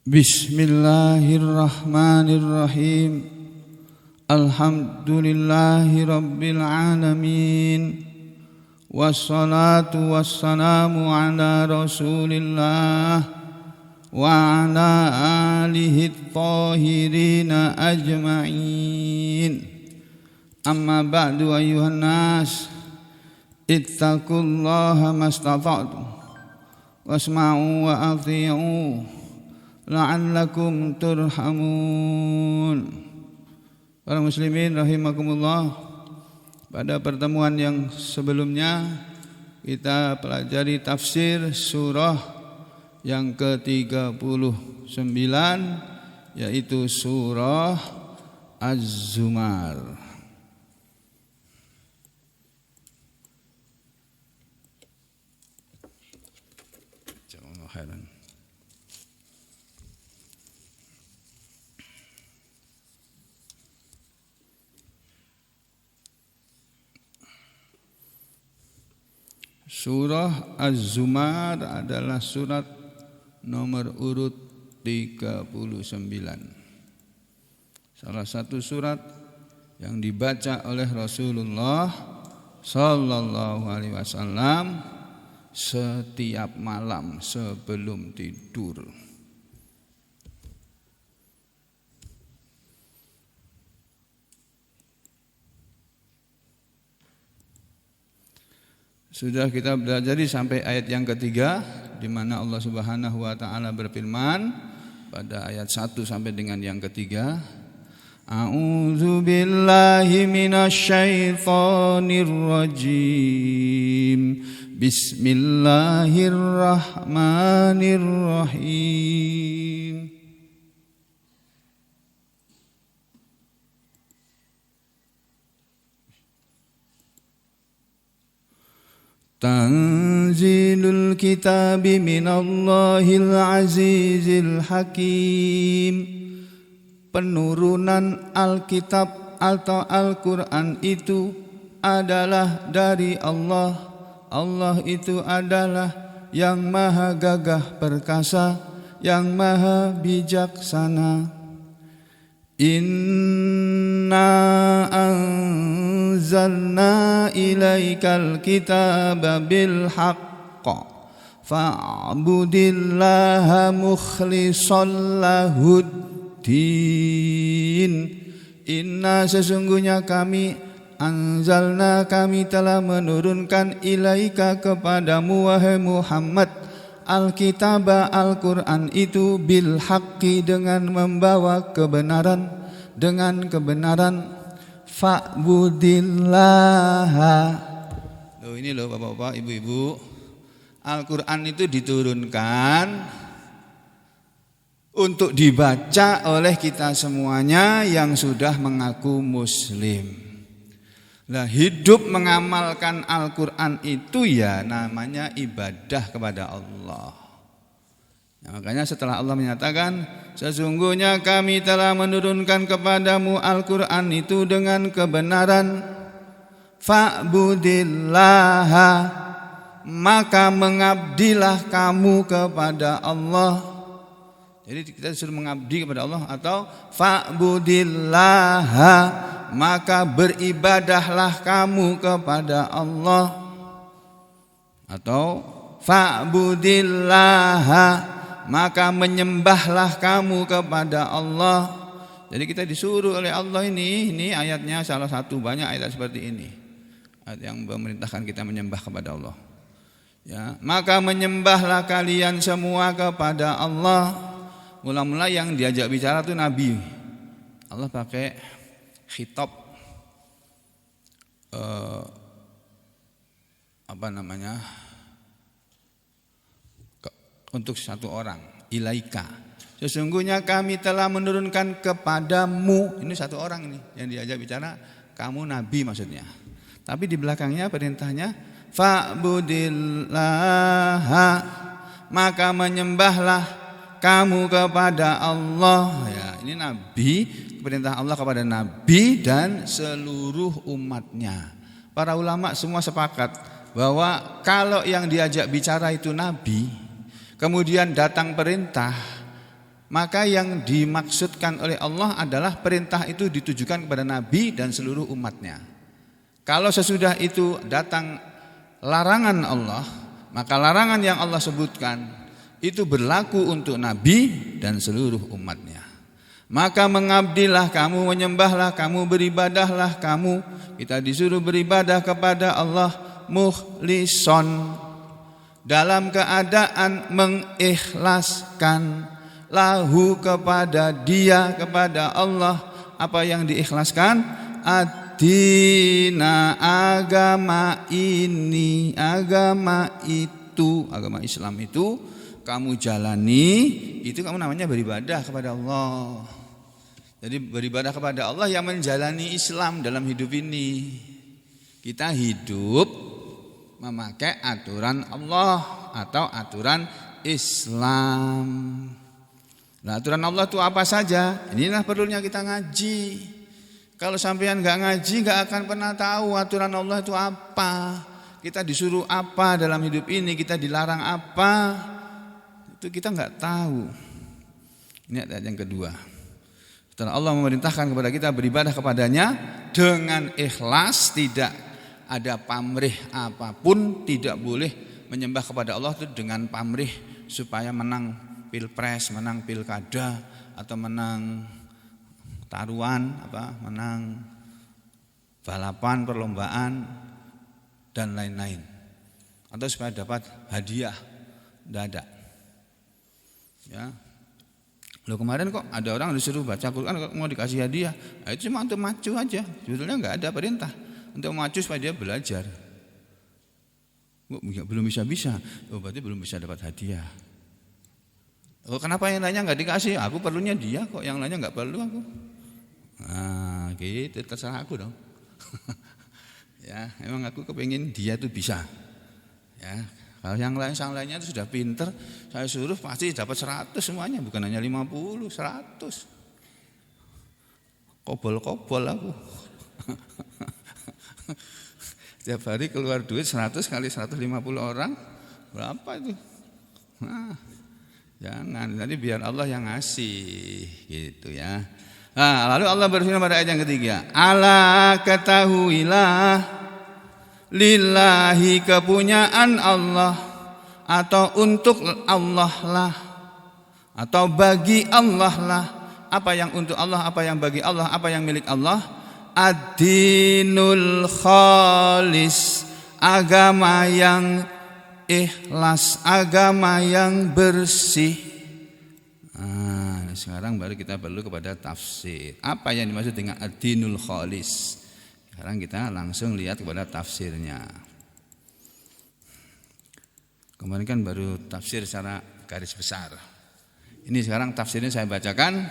Bismillahirrahmanirrahim. Alhamdulillahi rabbil alamin. Wassalatu wassalamu ala rasulillah wa ala alihi thahirina ajma'in. Amma ba'du ayyuhan nas, ittaqullaha mastata'tum wasma'u wa athi'u la'allakum turhamun. Para muslimin rahimakumullah, pada pertemuan yang sebelumnya kita pelajari tafsir surah yang ke-39, yaitu surah Az-Zumar. Surah Az-Zumar adalah surat nomor urut 39. Salah satu surat yang dibaca oleh Rasulullah sallallahu alaihi wasallam setiap malam sebelum tidur. Sudah kita belajar sampai ayat yang ketiga, di mana Allah Subhanahu wa taala berfirman pada ayat 1 sampai dengan yang ketiga, A'udzu billahi minasyaitonir rajim. Bismillahirrahmanirrahim. Tanzilul kitabi minallahil azizil hakim. Penurunan Alkitab atau Al-Quran itu adalah dari Allah. Allah itu adalah yang maha gagah perkasa, yang maha bijaksana. Inna anzalna ilaikal kitaba bil haqq fa'budillaha mukhlishan lahuddin. Inna, sesungguhnya kami, anzalna, kami telah menurunkan, ilaika, kepadamu wahai Muhammad, Alkitab Al-Quran itu bil haqqi, dengan membawa kebenaran, dengan kebenaran. Fa'budillaha. Loh, ini loh bapak-bapak, ibu-ibu, Al-Quran itu diturunkan untuk dibaca oleh kita semuanya yang sudah mengaku muslim. Nah, hidup mengamalkan Al-Quran itu ya namanya ibadah kepada Allah. Nah, makanya setelah Allah menyatakan, sesungguhnya kami telah menurunkan kepadamu Al-Quran itu dengan kebenaran, fa'budillaha, maka mengabdilah kamu kepada Allah. Jadi kita disuruh mengabdi kepada Allah, atau fa'budillaha, maka beribadahlah kamu kepada Allah, atau fa'budillaha, maka menyembahlah kamu kepada Allah. Jadi kita disuruh oleh Allah ini ayatnya salah satu, banyak ayat seperti ini, ayat yang memerintahkan kita menyembah kepada Allah. Ya, maka menyembahlah kalian semua kepada Allah. Mula-mula yang diajak bicara itu Nabi. Allah pakai khitab untuk satu orang, ilaika. Sesungguhnya kami telah menurunkan kepadamu. Ini satu orang ini yang diajak bicara, kamu Nabi maksudnya. Tapi di belakangnya perintahnya fa'budillaha, maka menyembahlah kamu kepada Allah. Ya, ini Nabi, perintah Allah kepada Nabi dan seluruh umatnya. Para ulama semua sepakat bahwa kalau yang diajak bicara itu Nabi, kemudian datang perintah, maka yang dimaksudkan oleh Allah adalah perintah itu ditujukan kepada Nabi dan seluruh umatnya. Kalau sesudah itu datang larangan Allah, maka larangan yang Allah sebutkan itu berlaku untuk Nabi dan seluruh umatnya. Maka mengabdilah kamu, menyembahlah kamu, beribadahlah kamu. Kita disuruh beribadah kepada Allah mukhlishon, dalam keadaan mengikhlaskan, lahu kepada dia, kepada Allah. Apa yang diikhlaskan? Ad-dina, agama ini, agama itu, agama Islam itu kamu jalani, itu kamu namanya beribadah kepada Allah. Jadi beribadah kepada Allah yang menjalani Islam dalam hidup ini. Kita hidup memakai aturan Allah atau aturan Islam. Nah, aturan Allah itu apa saja? Inilah perlunya kita ngaji. Kalau sampean nggak ngaji, nggak akan pernah tahu aturan Allah itu apa. Kita disuruh apa dalam hidup ini, kita dilarang apa, itu kita nggak tahu. Ini ayat yang kedua. Setelah Allah memerintahkan kepada kita beribadah kepadanya dengan ikhlas, tidak ada pamrih apapun, tidak boleh menyembah kepada Allah itu dengan pamrih supaya menang pilpres, menang pilkada, atau menang taruhan, menang balapan, perlombaan dan lain-lain, atau supaya dapat hadiah. Tidak ada. Ya. Loh, kemarin kok ada orang disuruh baca Quran kok mau dikasih hadiah? Nah, itu cuma untuk maju aja. Sebetulnya enggak ada perintah untuk maju supaya dia belajar. Belum bisa. Oh, berarti belum bisa dapat hadiah. Oh, kenapa yang lainnya enggak dikasih? Aku perlunya dia kok, yang lainnya enggak perlu aku. Nah, gitu, terserah aku dong. Ya, emang aku kepengin dia tuh bisa. Ya. Kalau yang lainnya itu sudah pinter, saya suruh pasti dapat 100 semuanya, bukan hanya 50, 100. Kobol-kobol aku. Setiap hari keluar duit 100 kali 150 orang, berapa itu? Nah, jangan, nanti biar Allah yang ngasih, gitu ya. Nah, lalu Allah berfirman pada ayat yang ketiga, ala ketahuilah, lillahi kepunyaan Allah, atau untuk Allah lah, atau bagi Allah lah. Apa yang untuk Allah, apa yang bagi Allah, apa yang milik Allah? Ad-dinul khalis, agama yang ikhlas, agama yang bersih. Nah, sekarang baru kita perlu kepada tafsir. Apa yang dimaksud dengan ad-dinul khalis? Sekarang kita langsung lihat kepada tafsirnya. Kemarin kan baru tafsir secara garis besar. Ini sekarang tafsirnya saya bacakan.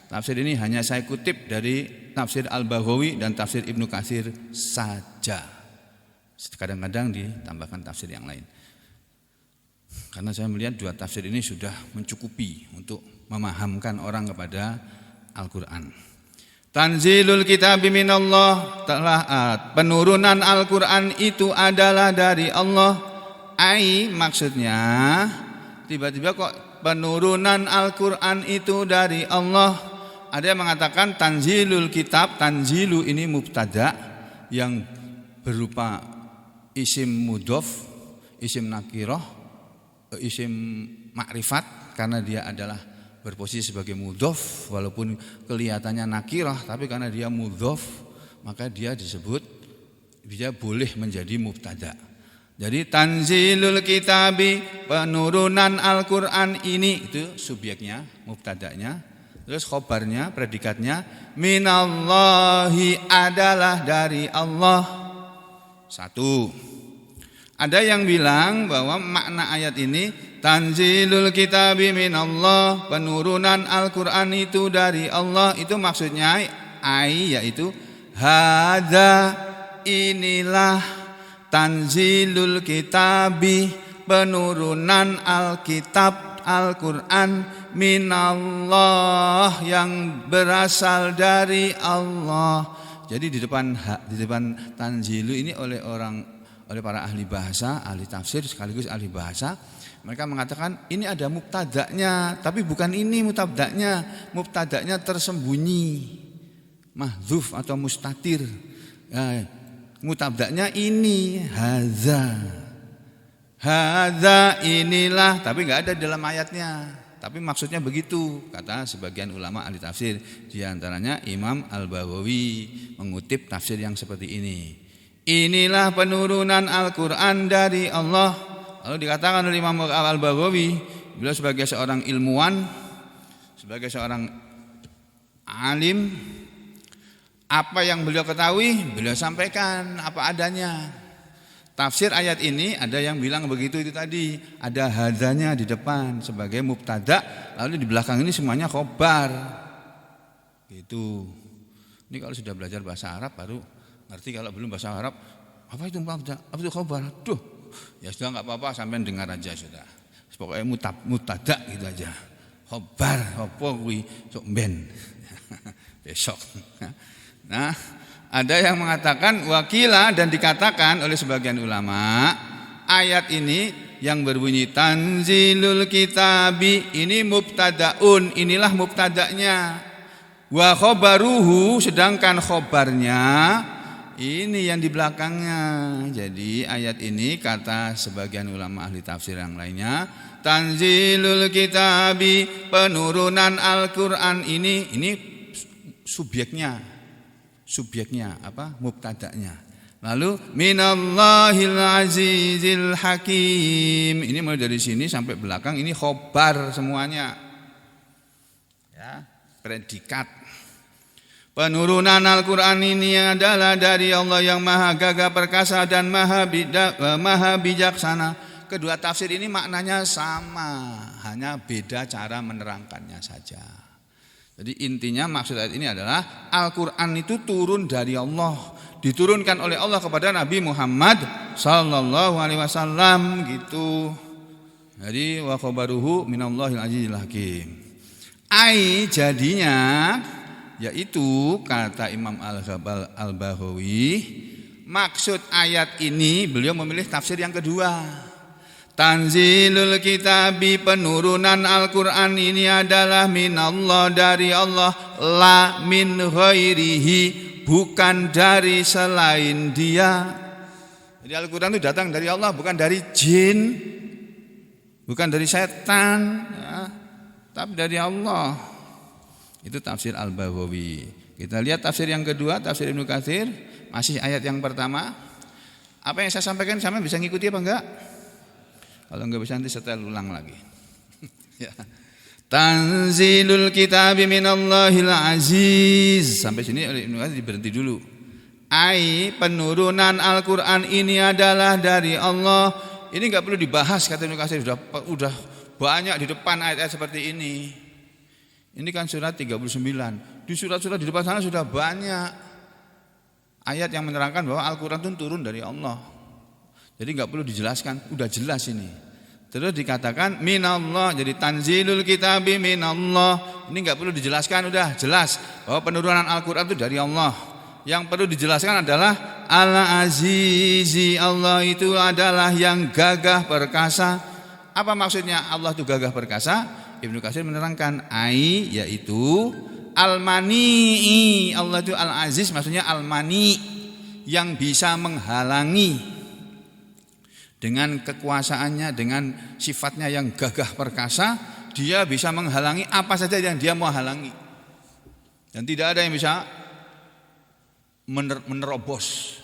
Tafsir ini hanya saya kutip dari tafsir Al-Baghawi dan tafsir Ibnu Katsir saja. Kadang-kadang ditambahkan tafsir yang lain. Karena saya melihat dua tafsir ini sudah mencukupi untuk memahamkan orang kepada Al-Quran. Tanzilul kitabi minallah, telah penurunan Al-Quran itu adalah dari Allah. Maksudnya tiba-tiba kok penurunan Al-Quran itu dari Allah. Ada yang mengatakan tanzilul kitab, tanzilu ini mubtada yang berupa isim mudhof, isim nakirah, isim makrifat, karena dia adalah berposisi sebagai mudhof, walaupun kelihatannya nakirah, tapi karena dia mudhof maka dia disebut, dia boleh menjadi mubtada. Jadi tanzilul kitabi, penurunan Al-Quran ini, itu subjeknya, mubtadanya. Terus khobarnya, predikatnya, minallahi, adalah dari Allah. Satu. Ada yang bilang bahwa makna ayat ini tanzilul kitabi minallah, penurunan Al-Quran itu dari Allah, itu maksudnya yaitu hadza, inilah tanzilul kitabi, penurunan Alkitab Al-Quran, minallah, yang berasal dari Allah. Jadi di depan tanzilu ini oleh para ahli bahasa, ahli tafsir sekaligus ahli bahasa, Mereka mengatakan ini ada mubtada'nya, tapi bukan ini mubtada'nya. Mubtada'nya tersembunyi, mahdzuf atau mustatir. Mubtada'nya ini hadza. Hadza inilah, tapi enggak ada dalam ayatnya. Tapi maksudnya begitu, kata sebagian ulama ahli tafsir. Di antaranya Imam Al-Baghawi mengutip tafsir yang seperti ini. Inilah penurunan Al-Quran dari Allah. Lalu dikatakan oleh Imam Al-Baghawi, beliau sebagai seorang ilmuwan, sebagai seorang alim, apa yang beliau ketahui, beliau sampaikan apa adanya. Tafsir ayat ini ada yang bilang begitu itu tadi, ada hadzanya di depan sebagai mubtada, lalu di belakang ini semuanya khobar. Gitu. Ini kalau sudah belajar bahasa Arab baru ngerti, kalau belum bahasa Arab apa itu mubtada, apa itu khobar. Duh, ya sudah enggak apa-apa, sampean dengar aja sudah. Pokoknya mubtada gitu aja. Khobar apa kuwi sok ben. Besok. Nah, ada yang mengatakan wakila, dan dikatakan oleh sebagian ulama, ayat ini yang berbunyi tanzilul kitabi ini mubtadaun, inilah mubtadanya. Wa khobaruhu, sedangkan khobarnya ini yang di belakangnya. Jadi ayat ini kata sebagian ulama ahli tafsir yang lainnya, tanzilul kitabi, penurunan Al-Qur'an ini subjeknya apa? Mubtada'nya. Lalu minallahil azizil hakim. Ini mulai dari sini sampai belakang ini khobar semuanya. Ya, predikat. Penurunan Al-Qur'an ini adalah dari Allah yang Maha Gagah Perkasa dan Maha Bijaksana. Kedua tafsir ini maknanya sama, hanya beda cara menerangkannya saja. Jadi intinya maksud ayat ini adalah Al-Quran itu turun dari Allah, diturunkan oleh Allah kepada Nabi Muhammad sallallahu alaihi wasallam gitu. Jadi wa khabaruhu minallahil azizil hakim. Jadinya yaitu kata Imam Al-Baghawi, maksud ayat ini beliau memilih tafsir yang kedua. Tanzilul kitabi, penurunan Al-Quran ini adalah minallah, dari Allah, la min ghairihi, bukan dari selain dia. Jadi Al-Quran itu datang dari Allah, bukan dari jin, bukan dari setan, ya, tapi dari Allah. Itu tafsir Al-Baghawi. Kita lihat tafsir yang kedua, tafsir Ibnu Katsir, masih ayat yang pertama. Apa yang saya sampaikan sama bisa ngikuti apa enggak? Kalau enggak bisa nanti setel ulang lagi. Ya. Tanzilul kitabi minallahil aziz. Sampai sini oleh Ibnu Katsir berhenti dulu. Penurunan Al-Quran ini adalah dari Allah. Ini enggak perlu dibahas, kata Ibnu Katsir, sudah banyak di depan ayat-ayat seperti ini. Ini kan surat 39. Di surat-surat di depan sana sudah banyak ayat yang menerangkan bahwa Al-Quran itu turun dari Allah. Jadi enggak perlu dijelaskan, udah jelas ini. Terus dikatakan minallah, jadi tanzilul kitabi minallah. Ini enggak perlu dijelaskan, udah jelas bahwa penurunan Al-Qur'an itu dari Allah. Yang perlu dijelaskan adalah Al-Azizi, Allah itu adalah yang gagah perkasa. Apa maksudnya Allah itu gagah perkasa? Ibnu Katsir menerangkan yaitu Al-Mani'i. Allah itu Al-Aziz, maksudnya Al-Mani, yang bisa menghalangi. Dengan kekuasaannya, dengan sifatnya yang gagah perkasa, dia bisa menghalangi apa saja yang dia mau halangi. Dan tidak ada yang bisa menerobos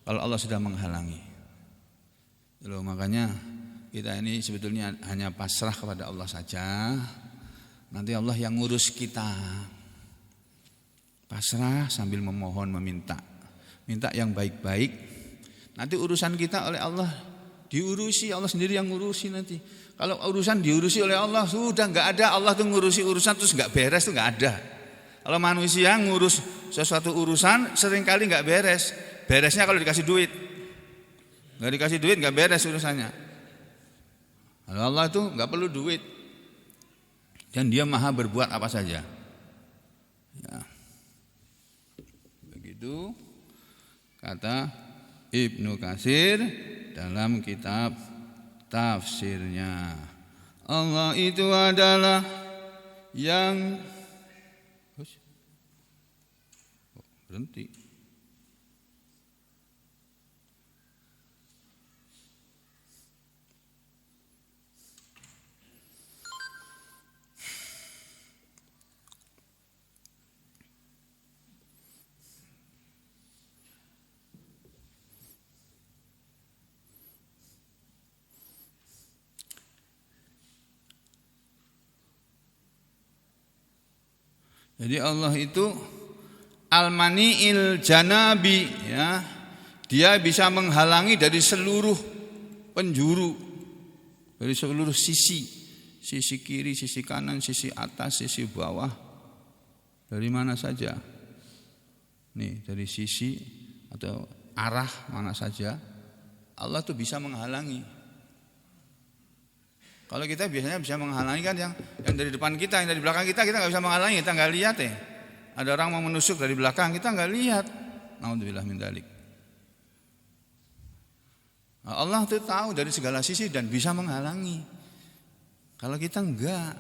kalau Allah sudah menghalangi. Lalu makanya kita ini sebetulnya hanya pasrah kepada Allah saja. Nanti Allah yang ngurus kita. Pasrah sambil memohon, meminta. Minta yang baik-baik. Nanti urusan kita oleh Allah diurusi, Allah sendiri yang ngurusi nanti. Kalau urusan diurusi oleh Allah, sudah enggak ada Allah tuh ngurusi urusan terus enggak beres, tuh enggak ada. Kalau manusia ngurus sesuatu urusan seringkali enggak beres. Beresnya kalau dikasih duit. Enggak dikasih duit enggak beres urusannya. Kalau Allah itu enggak perlu duit. Dan dia maha berbuat apa saja. Ya. Begitu kata Ibnu Katsir dalam kitab tafsirnya. Allah itu adalah yang berhenti. Jadi Allah itu al-mani'il janabi, ya. Dia bisa menghalangi dari seluruh penjuru, dari seluruh sisi, sisi kiri, sisi kanan, sisi atas, sisi bawah, dari mana saja. Nih, dari sisi atau arah mana saja, Allah tuh bisa menghalangi. Kalau kita biasanya bisa menghalangi kan yang dari depan kita, yang dari belakang kita nggak bisa menghalangi, kita nggak lihat ya. Ada orang mau menusuk dari belakang, kita nggak lihat. Naudzubillah min dzalik. Allah itu tahu dari segala sisi dan bisa menghalangi. Kalau kita enggak.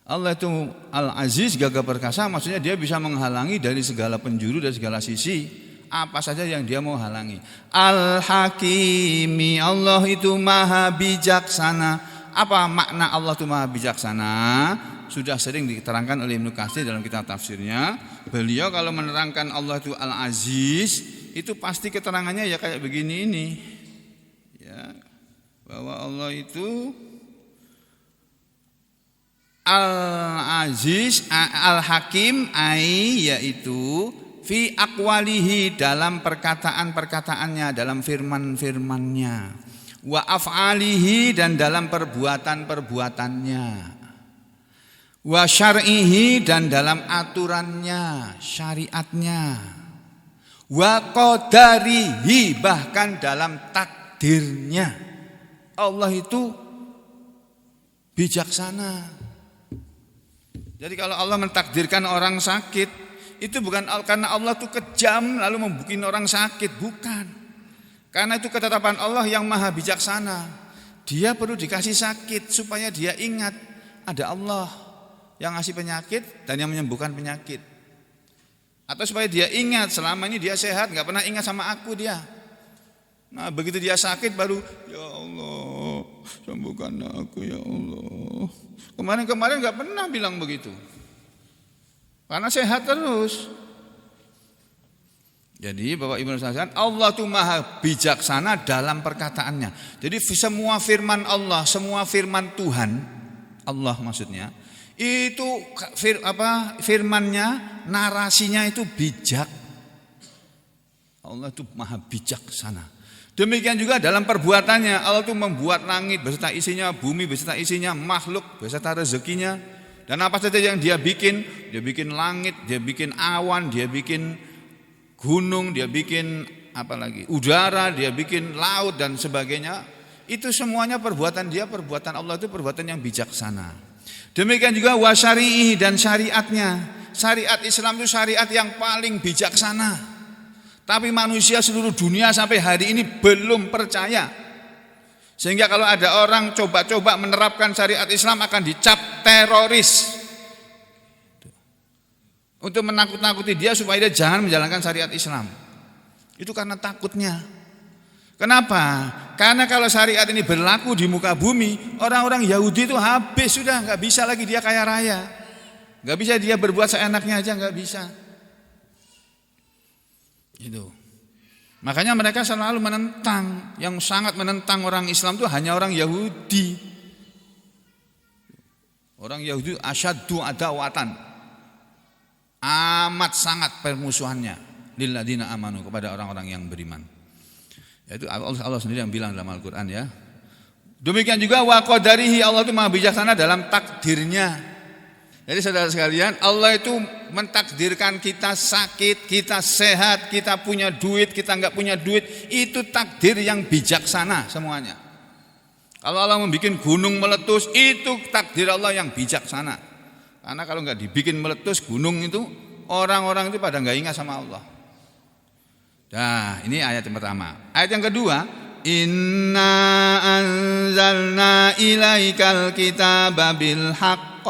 Allah itu Al-Aziz, gagah perkasa, maksudnya dia bisa menghalangi dari segala penjuru, dari segala sisi, apa saja yang dia mau halangi. Al-Hakimi, Allah itu maha bijaksana. Apa makna Allah itu maha bijaksana? Sudah sering diterangkan oleh Ibnu Katsir dalam kitab tafsirnya. Beliau kalau menerangkan Allah itu Al-Aziz, itu pasti keterangannya ya kayak begini ini. Ya, bahwa Allah itu Al-Aziz, Al-Hakim, yaitu fi aqwalihi, dalam perkataan-perkataannya, dalam firman-firmannya, wa af'alihi, dan dalam perbuatan-perbuatannya, wa syar'ihi, dan dalam aturannya, syariatnya, wa qadarihi, bahkan dalam takdirnya. Allah itu bijaksana. Jadi kalau Allah mentakdirkan orang sakit, itu bukan karena Allah itu kejam lalu membuat orang sakit, bukan. Karena itu ketetapan Allah yang maha bijaksana. Dia perlu dikasih sakit supaya dia ingat ada Allah yang ngasih penyakit dan yang menyembuhkan penyakit. Atau supaya dia ingat selama ini dia sehat, gak pernah ingat sama aku dia. Nah begitu dia sakit baru, ya Allah sembuhkan aku ya Allah. Kemarin-kemarin gak pernah bilang begitu, karena sehat terus. Jadi Bapak Ibu sekalian, Allah itu maha bijaksana dalam perkataannya. Jadi semua firman Allah, semua firman Tuhan, Allah maksudnya, itu firmannya, narasinya itu bijak. Allah itu maha bijaksana. Demikian juga dalam perbuatannya, Allah itu membuat langit beserta isinya, bumi beserta isinya, makhluk beserta rezekinya, dan apa saja yang dia bikin langit, dia bikin awan, dia bikin gunung, dia bikin apa lagi, udara, dia bikin laut dan sebagainya. Itu semuanya perbuatan dia, perbuatan Allah itu perbuatan yang bijaksana. Demikian juga wasyari'i, dan syariatnya. Syariat Islam itu syariat yang paling bijaksana. Tapi manusia seluruh dunia sampai hari ini belum percaya. Sehingga kalau ada orang coba-coba menerapkan syariat Islam akan dicap teroris. Untuk menakut-nakuti dia supaya dia jangan menjalankan syariat Islam. Itu karena takutnya. Kenapa? Karena kalau syariat ini berlaku di muka bumi, orang-orang Yahudi itu habis sudah, nggak bisa lagi dia kaya raya, nggak bisa dia berbuat seenaknya aja, nggak bisa. Itu. Makanya mereka selalu menentang, yang sangat menentang orang Islam itu hanya orang Yahudi. Orang Yahudi asyaddu adawatan. Amat sangat permusuhannya lilladzina amanu, kepada orang-orang yang beriman. Yaitu Allah sendiri yang bilang dalam Al-Qur'an ya. Demikian juga wa qadarihi, Allah itu maha bijaksana dalam takdirnya. Jadi saudara sekalian, Allah itu mentakdirkan kita sakit, kita sehat, kita punya duit, kita enggak punya duit, itu takdir yang bijaksana semuanya. Kalau Allah membuat gunung meletus, itu takdir Allah yang bijaksana. Karena kalau nggak dibikin meletus gunung itu, orang-orang itu pada nggak ingat sama Allah. Nah, ini ayat yang pertama. Ayat yang kedua, Inna anzalna ilaikal kitaba bil haqq.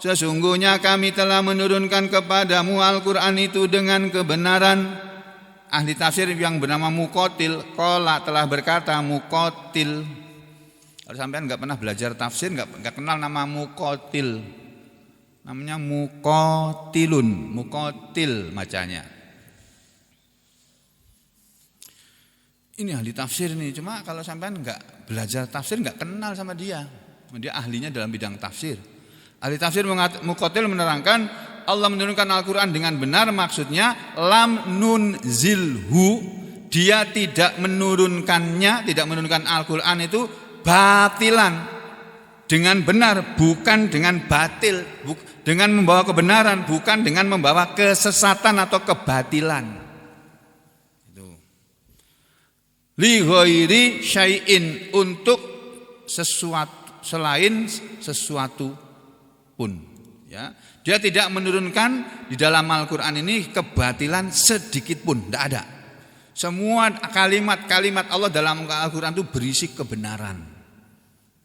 Sesungguhnya kami telah menurunkan kepadamu Al-Quran itu dengan kebenaran. Ahli tafsir yang bernama Muqatil qala telah berkata Muqatil. Kalau sampean enggak pernah belajar tafsir, enggak kenal nama Muqatil. Namanya Muqatilun, Muqatil macanya. Ini ahli tafsir nih, cuma kalau sampean enggak belajar tafsir enggak kenal sama dia. Dia ahlinya dalam bidang tafsir. Ahli tafsir Muqatil menerangkan Allah menurunkan Al-Quran dengan benar, maksudnya lam nun zilhu, dia tidak menurunkannya, tidak menurunkan Al-Quran itu batilan, dengan benar, bukan dengan batil, dengan membawa kebenaran, bukan dengan membawa kesesatan atau kebatilan. Itu. Li ghairi syai'in, untuk sesuatu selain sesuatu pun, ya. Dia tidak menurunkan di dalam Al-Quran ini kebatilan sedikit pun, tidak ada. Semua kalimat-kalimat Allah dalam Al-Quran itu berisi kebenaran.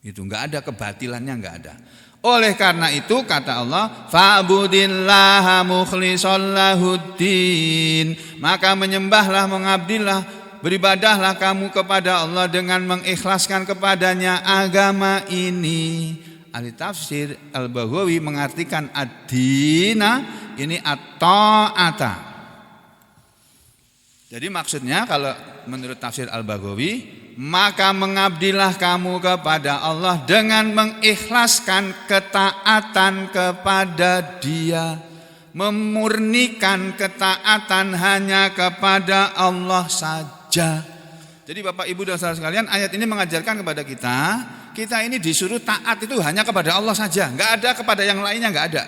Itu enggak ada kebatilannya, enggak ada. Oleh karena itu kata Allah, fa'budillaha mukhlishan lahuddin, maka menyembahlah, mengabdilah, beribadahlah kamu kepada Allah dengan mengikhlaskan kepadanya agama ini. Ahli tafsir Al-Baghawi mengartikan ad-dina ini at-ta'ata. Jadi maksudnya kalau menurut tafsir Al-Baghawi, maka mengabdilah kamu kepada Allah dengan mengikhlaskan ketaatan kepada Dia, memurnikan ketaatan hanya kepada Allah saja. Jadi Bapak Ibu dan saudara sekalian, ayat ini mengajarkan kepada kita ini disuruh taat itu hanya kepada Allah saja, enggak ada kepada yang lainnya, enggak ada.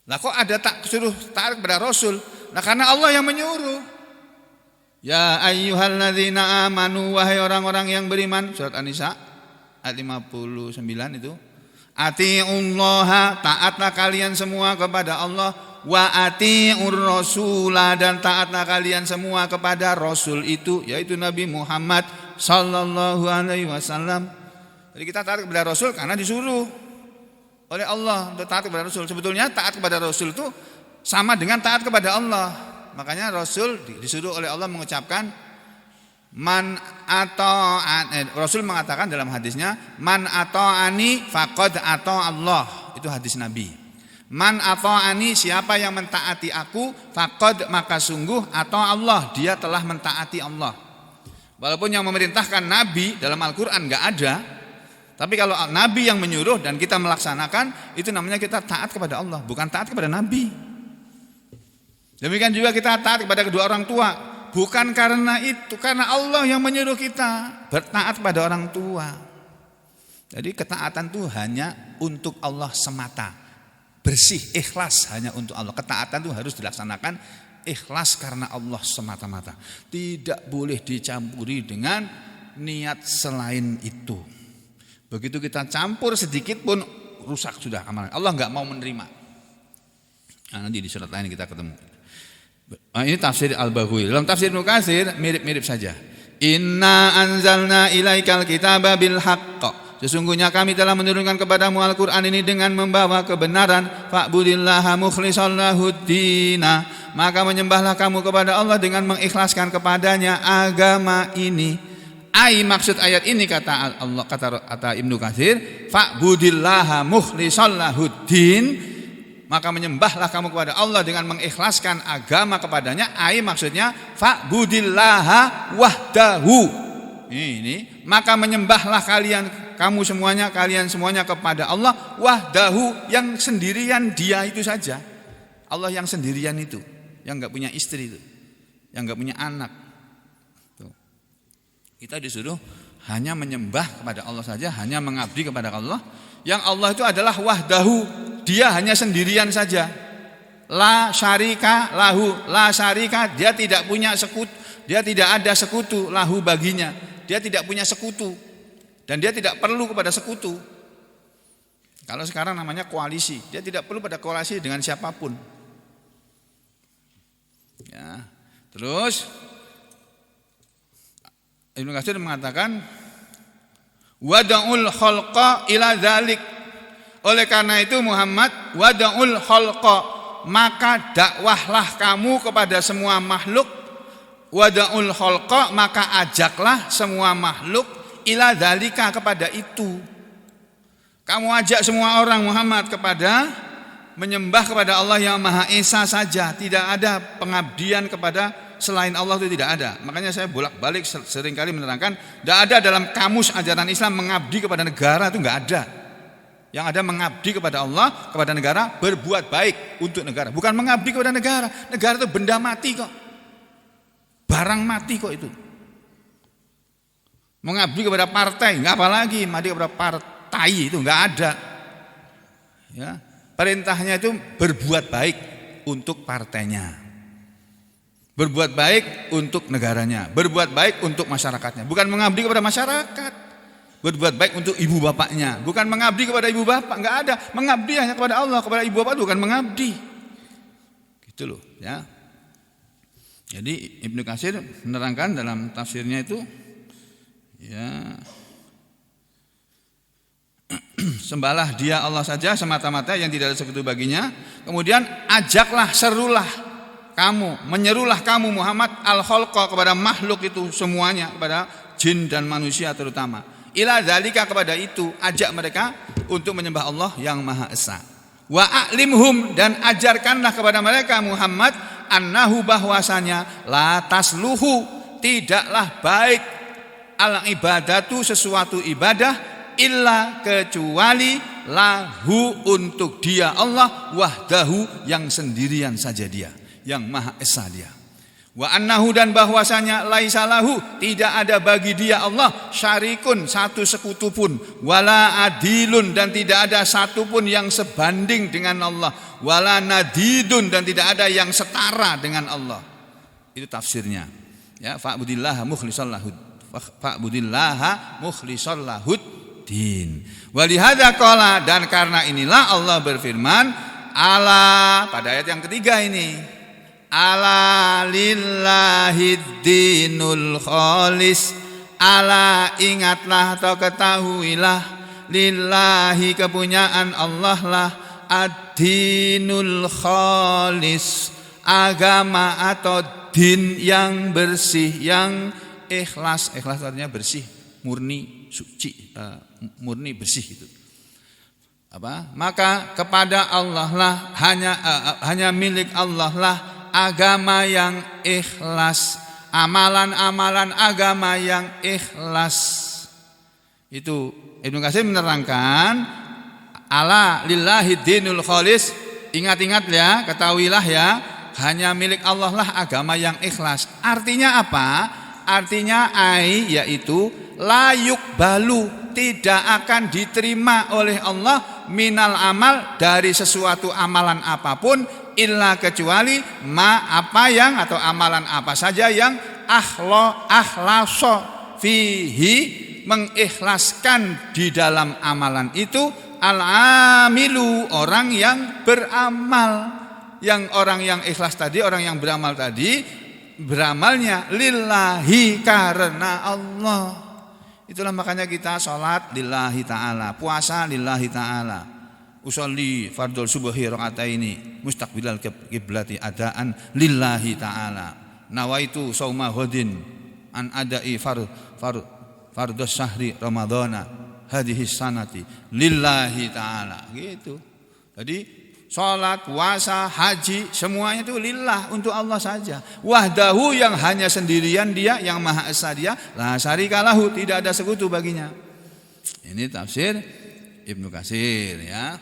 Lah kok ada suruh taat kepada Rasul? Nah karena Allah yang menyuruh. Ya ayyuhalladzina amanu, wahai orang-orang yang beriman, surat An-Nisa ayat 59 itu. Atiullaha, taatlah kalian semua kepada Allah, wa atiur rasula, dan taatlah kalian semua kepada Rasul itu, yaitu Nabi Muhammad sallallahu alaihi wasallam. Jadi kita taat kepada Rasul karena disuruh oleh Allah untuk taat kepada Rasul. Sebetulnya taat kepada Rasul itu sama dengan taat kepada Allah. Makanya Rasul disuruh oleh Allah mengucapkan man Rasul mengatakan dalam hadisnya, man ata'ani faqad ata Allah. Itu hadis Nabi. Man ata'ani, siapa yang mentaati aku, faqad, maka sungguh ata Allah, dia telah mentaati Allah. Walaupun yang memerintahkan Nabi dalam Al-Quran enggak ada, tapi kalau Nabi yang menyuruh dan kita melaksanakan, itu namanya kita taat kepada Allah, bukan taat kepada Nabi. Demikian juga kita taat kepada kedua orang tua, bukan karena itu, karena Allah yang menyuruh kita bertaat kepada orang tua. Jadi ketaatan itu hanya untuk Allah semata, bersih, ikhlas hanya untuk Allah. Ketaatan itu harus dilaksanakan ikhlas karena Allah semata-mata, tidak boleh dicampuri dengan niat selain itu. Begitu kita campur sedikit pun rusak sudah amalan. Allah enggak mau menerima. Nah, nanti di surat lain kita ketemu. Ini tafsir Al-Baghawi. Dalam tafsir Ibnu Katsir mirip-mirip saja. Inna anzalna ilaikal kitaba bil haqq. Sesungguhnya kami telah menurunkan kepadamu Al-Quran ini dengan membawa kebenaran. Fa'budillaha mukhlishan lahuddina, maka menyembahlah kamu kepada Allah dengan mengikhlaskan kepadanya agama ini. Maksud ayat ini kata Allah, kata Ibnu Katsir, fa'budillaha mukhlishan lahuddin, maka menyembahlah kamu kepada Allah dengan mengikhlaskan agama kepadanya. Maksudnya fa'budillaha wahdahu. Ini maka menyembahlah kamu semuanya, kalian semuanya kepada Allah wahdahu, yang sendirian dia itu saja. Allah yang sendirian itu, yang enggak punya istri itu, yang enggak punya anak. Tuh. Kita disuruh hanya menyembah kepada Allah saja, hanya mengabdi kepada Allah. Yang Allah itu adalah wahdahu, dia hanya sendirian saja. La syarika lahu, la syarika, dia tidak punya sekutu, dia tidak ada sekutu lahu baginya. Dia tidak punya sekutu dan dia tidak perlu kepada sekutu. Kalau sekarang namanya koalisi, dia tidak perlu pada koalisi dengan siapapun. Ya. Terus Ibnu Katsir mengatakan wada'ul khalqa ila dzalik. Oleh karena itu Muhammad, wada'ul khalqa, maka dakwahlah kamu kepada semua makhluk. Wada'ul khalqa, maka ajaklah semua makhluk ila dzalika, kepada itu. Kamu ajak semua orang Muhammad kepada menyembah kepada Allah yang Maha Esa saja. Tidak ada pengabdian kepada selain Allah, itu tidak ada. Makanya saya bolak-balik seringkali menerangkan, tidak ada dalam kamus ajaran Islam mengabdi kepada negara, itu enggak ada. Yang ada mengabdi kepada Allah, kepada negara, berbuat baik untuk negara. Bukan mengabdi kepada negara. Negara itu benda mati kok. Barang mati kok itu. Mengabdi kepada partai, enggak, apalagi mengabdi kepada partai, itu enggak ada. Ya, perintahnya itu berbuat baik untuk partainya. Berbuat baik untuk negaranya, berbuat baik untuk masyarakatnya, bukan mengabdi kepada masyarakat. Berbuat baik untuk ibu bapaknya, bukan mengabdi kepada ibu bapak, enggak ada. Mengabdi hanya kepada Allah, kepada ibu bapak itu bukan mengabdi. Gitu loh, ya. Jadi Ibnu Katsir menerangkan dalam tafsirnya itu, ya, sembahlah dia Allah saja semata-mata yang tidak ada sekutu baginya. Kemudian ajaklah, serulah kamu, menyerulah kamu Muhammad al-khalqa, kepada makhluk itu semuanya, kepada jin dan manusia terutama. Ila dzalika, kepada itu, ajak mereka untuk menyembah Allah yang Maha Esa. Wa a'limhum, dan ajarkanlah kepada mereka Muhammad, annahu, bahwasanya, la tasluhu, tidaklah baik, al ibadatu, sesuatu ibadah, illa, kecuali, lahu, untuk dia Allah, wahdahu, yang sendirian saja dia, yang Maha Esa dia. Wa annahu, dan bahwasanya, laisa lahu, tidak ada bagi dia Allah, syarikun, satu sekutu pun, wala adilun, dan tidak ada satu pun yang sebanding dengan Allah, wala nadidun, dan tidak ada yang setara dengan Allah. Itu tafsirnya. Ya, fa'budillaha mukhlishal lahud, fa'budillaha mukhlishal lahud din. Walihada qala, dan karena inilah Allah berfirman, ala, pada ayat yang ketiga ini, ala lillahid dinul khalis, ala, ingatlah atau ketahuilah, lillahi, kepunyaan Allah lah, ad-dinul khalis, agama atau din yang bersih, yang ikhlas. Ikhlas artinya bersih, murni, suci, murni, bersih itu. Apa? Maka kepada Allah lah, hanya milik Allah lah agama yang ikhlas, amalan-amalan agama yang ikhlas. Itu Ibnu Katsir menerangkan, ala lillahi dinul khalis, ingat-ingat ya, ketahuilah ya, hanya milik Allah lah agama yang ikhlas. Artinya apa? Artinya yaitu layuk balu, tidak akan diterima oleh Allah, minal amal, dari sesuatu amalan apapun, illa, kecuali, apa yang, atau amalan apa saja yang akhlaso fihi, mengikhlaskan di dalam amalan itu, al-amilu, orang yang beramal. Yang orang yang ikhlas tadi, orang yang beramal tadi, beramalnya lillahi, karena Allah. Itulah makanya kita sholat lillahi ta'ala, puasa lillahi ta'ala, usolli fardul subuhi rakaataini mustaqbilal kiblati adaan lillahi ta'ala, nawaitu sauma ghadin an adai fardus syahri ramadhana hadhihi sanati lillahi ta'ala, gitu. Jadi sholat, puasa, haji, semuanya itu lillah, untuk Allah saja. Wahdahu, yang hanya sendirian dia, yang Maha Esa dia, la syarika lahu, tidak ada sekutu baginya. Ini tafsir Ibnu Katsir, ya.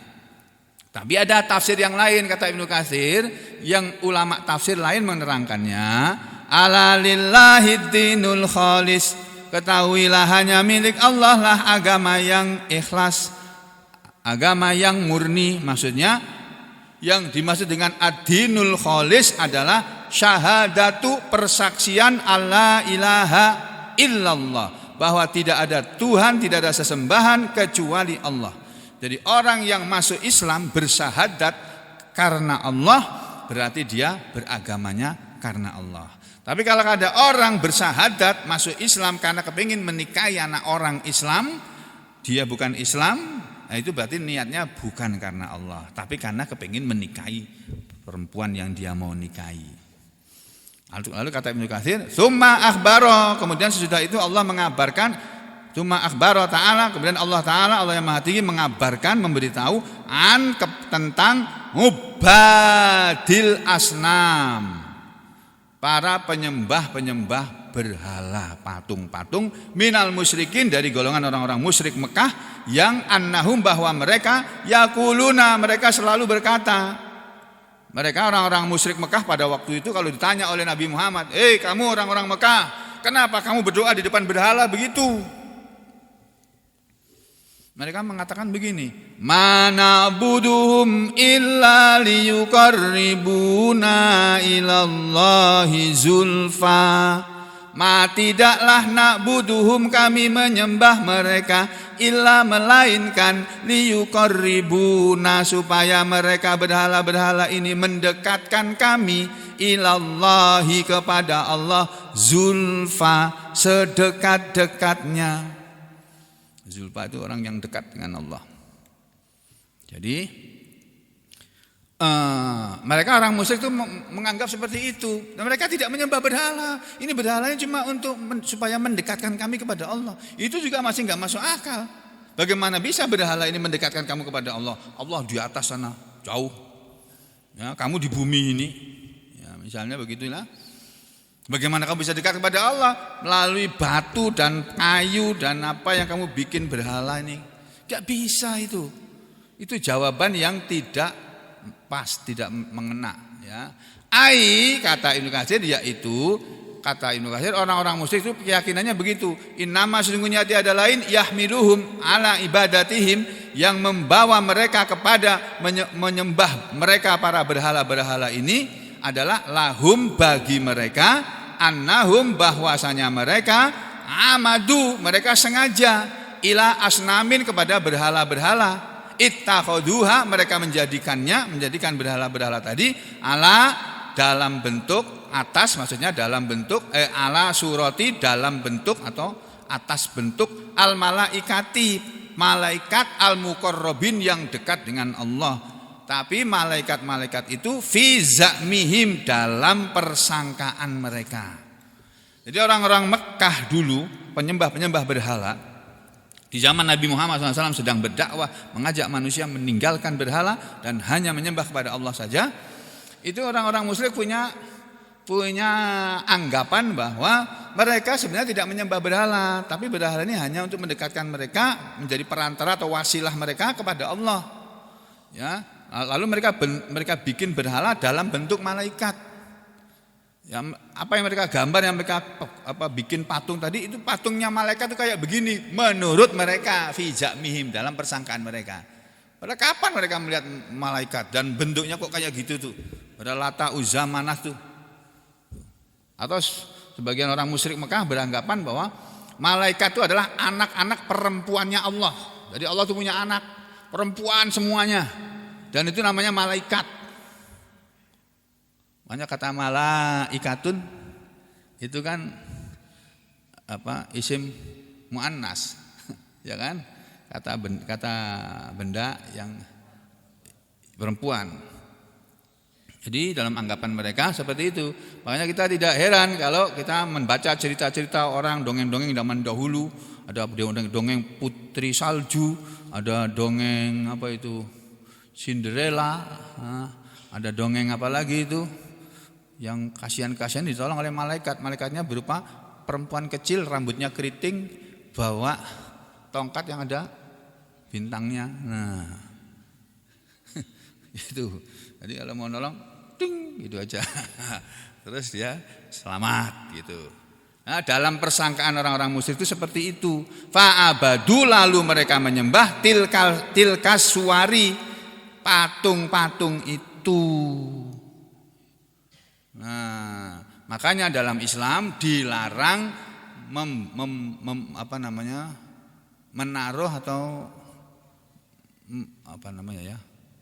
Tapi ada tafsir yang lain, kata Ibnu Katsir, yang ulama tafsir lain menerangkannya, ala lillahid dinul khalis, ketahuilah hanya milik Allah lah agama yang ikhlas, agama yang murni. Maksudnya, yang dimaksud dengan ad-dinul khalis adalah syahadatu, persaksian alla ilaha illallah, bahwa tidak ada Tuhan, tidak ada sesembahan kecuali Allah. Jadi orang yang masuk Islam bersyahadat karena Allah, berarti dia beragamanya karena Allah. Tapi kalau ada orang bersahadat masuk Islam karena kepingin menikahi anak orang Islam, dia bukan Islam, nah itu berarti niatnya bukan karena Allah, tapi karena kepingin menikahi perempuan yang dia mau nikahi. Lalu kata Ibnu Katsir, summa akhbaro, kemudian sesudah itu Allah mengabarkan, summa akhbaro ta'ala, kemudian Allah Ta'ala, Allah yang Maha Tinggi mengabarkan, memberitahu tentang ubadil asnam, para penyembah-penyembah berhala, patung-patung, minal musyrikin, dari golongan orang-orang musyrik Mekah, yang annahum, bahwa mereka yakuluna, mereka selalu berkata, mereka orang-orang musyrik Mekah pada waktu itu kalau ditanya oleh Nabi Muhammad, kamu orang-orang Mekah, kenapa kamu berdoa di depan berhala begitu? Mereka mengatakan begini, mana buduhum illa liyuqarribuna ilallahi zulfa. Tidaklah nak buduhum, kami menyembah mereka, illa melainkan liyuqarribuna, supaya mereka berhala-berhala ini mendekatkan kami ilallahi, kepada Allah, zulfa, sedekat-dekatnya. Zulfa itu orang yang dekat dengan Allah. Jadi mereka orang musyrik itu menganggap seperti itu. Dan mereka tidak menyembah berhala. Ini berhalanya cuma untuk supaya mendekatkan kami kepada Allah. Itu juga masih nggak masuk akal. Bagaimana bisa berhala ini mendekatkan kamu kepada Allah? Allah di atas sana, jauh. Ya, kamu di bumi ini. Ya, misalnya begitulah. Bagaimana kamu bisa dekat kepada Allah? Melalui batu dan kayu dan apa yang kamu bikin berhala ini. Tidak bisa itu. Itu jawaban yang tidak pas, tidak mengena. Ya. Kata Ibnu Katsir, yaitu kata Ibnu Katsir, orang-orang musyrik itu keyakinannya begitu. Innama, sesungguhnya tiada lain, yahmiluhum ala ibadatihim, yang membawa mereka kepada menyembah mereka para berhala-berhala ini adalah lahum, bagi mereka, annahum, bahwasanya mereka amadu, mereka sengaja, ila asnamin, kepada berhala-berhala, ittakhaduha, mereka menjadikan berhala-berhala tadi, ala, dalam bentuk atas, maksudnya dalam bentuk ala surati, dalam bentuk atau atas bentuk al malaikati, malaikat al muqarrabin, yang dekat dengan Allah. Tapi malaikat-malaikat itu fi za'mihim, dalam persangkaan mereka. Jadi orang-orang Mekah dulu, penyembah-penyembah berhala, di zaman Nabi Muhammad SAW sedang berdakwah, mengajak manusia meninggalkan berhala dan hanya menyembah kepada Allah saja. Itu orang-orang musyrik punya anggapan bahwa mereka sebenarnya tidak menyembah berhala, tapi berhala ini hanya untuk mendekatkan mereka, menjadi perantara atau wasilah mereka kepada Allah. Ya. Lalu mereka bikin berhala dalam bentuk malaikat. Ya, apa yang mereka gambar, yang mereka bikin patung tadi, itu patungnya malaikat itu kayak begini menurut mereka, fi za'mihim, dalam persangkaan mereka. Pada kapan mereka melihat malaikat dan bentuknya kok kayak gitu tuh? Pada Lata, Uzza, Manat tuh. Atau sebagian orang musyrik Mekah beranggapan bahwa malaikat itu adalah anak-anak perempuannya Allah. Jadi Allah itu punya anak perempuan semuanya. Dan itu namanya malaikat. Makanya kata malaikatun itu kan isim muannas, ya kan? Kata benda yang perempuan. Jadi dalam anggapan mereka seperti itu. Makanya kita tidak heran kalau kita membaca cerita-cerita orang, dongeng-dongeng zaman dahulu. Ada dongeng Putri Salju, ada dongeng Cinderella, ada dongeng apa lagi itu yang kasihan-kasihan ditolong oleh malaikat. Malaikatnya berupa perempuan kecil, rambutnya keriting, bawa tongkat yang ada bintangnya. Nah, itu. Jadi kalau mau nolong, ting, gitu aja. Terus dia selamat gitu. Nah, dalam persangkaan orang-orang musyrik itu seperti itu. Fa'abadu, lalu mereka menyembah tilkas suwari, patung-patung itu. Nah, makanya dalam Islam dilarang menaruh atau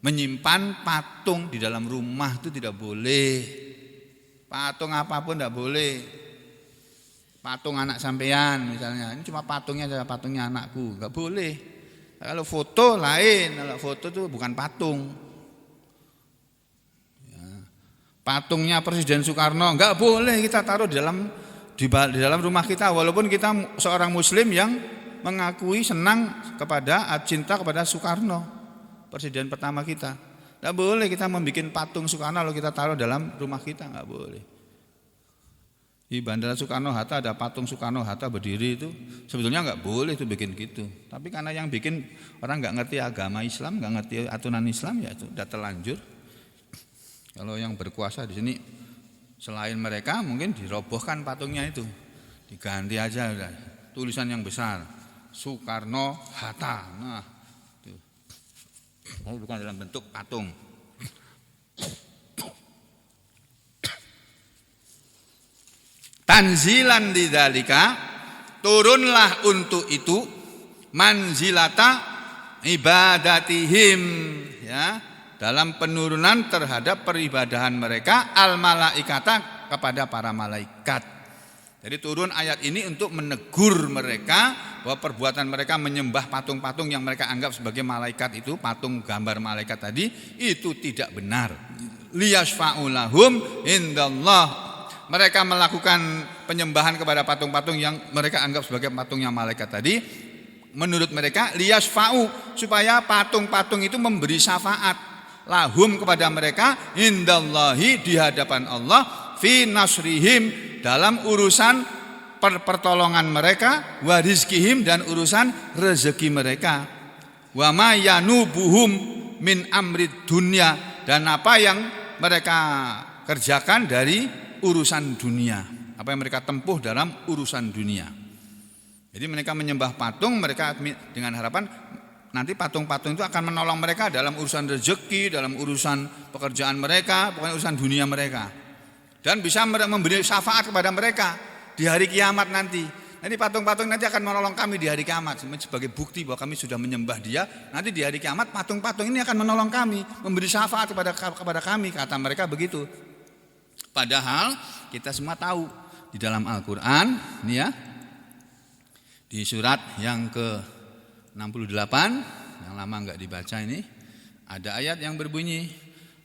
menyimpan patung di dalam rumah, itu tidak boleh. Patung apapun tidak boleh. Patung anak sampean misalnya, ini cuma patungnya saja, patungnya anakku, nggak boleh. Kalau foto lain, kalau foto itu bukan patung. Ya. Patungnya Presiden Soekarno nggak boleh kita taruh di dalam rumah kita, walaupun kita seorang Muslim yang mengakui senang cinta kepada Soekarno, Presiden pertama kita. Nggak boleh kita membuat patung Soekarno lalu kita taruh dalam rumah kita, nggak boleh. Di Bandara Soekarno-Hatta ada patung Soekarno-Hatta berdiri itu, sebetulnya nggak boleh itu bikin gitu. Tapi karena yang bikin orang nggak ngerti agama Islam, nggak ngerti aturan Islam, ya itu udah terlanjur. Kalau yang berkuasa di sini selain mereka mungkin dirobohkan patungnya itu, diganti aja udah tulisan yang besar Soekarno-Hatta. Nah, itu. Bukan dalam bentuk patung. Tanzilan lidzalika, turunlah untuk itu, manzilata ibadatihim, ya, dalam penurunan terhadap peribadahan mereka, al malaikata, kepada para malaikat. Jadi turun ayat ini untuk menegur mereka bahwa perbuatan mereka menyembah patung-patung yang mereka anggap sebagai malaikat itu, patung gambar malaikat tadi, itu tidak benar. Liyasfa'u lahum indallah. Mereka melakukan penyembahan kepada patung-patung yang mereka anggap sebagai patungnya malaikat tadi. Menurut mereka liyasfa'u, supaya patung-patung itu memberi syafaat lahum kepada mereka indallahi, di hadapan Allah, fi nasrihim, dalam urusan pertolongan mereka, wa rizkihim, dan urusan rezeki mereka, wa ma yanubuhum min amrid dunya, dan apa yang mereka kerjakan dari urusan dunia, apa yang mereka tempuh dalam urusan dunia. Jadi mereka menyembah patung, mereka dengan harapan nanti patung-patung itu akan menolong mereka dalam urusan rezeki, dalam urusan pekerjaan mereka, pokoknya urusan dunia mereka, dan bisa memberi syafaat kepada mereka di hari kiamat nanti. Nanti patung-patung nanti akan menolong kami di hari kiamat sebagai bukti bahwa kami sudah menyembah dia. Nanti di hari kiamat patung-patung ini akan menolong kami, memberi syafaat kepada kami, kata mereka begitu. Padahal kita semua tahu di dalam Al-Quran ini ya, di surat yang ke-68 yang lama enggak dibaca ini, ada ayat yang berbunyi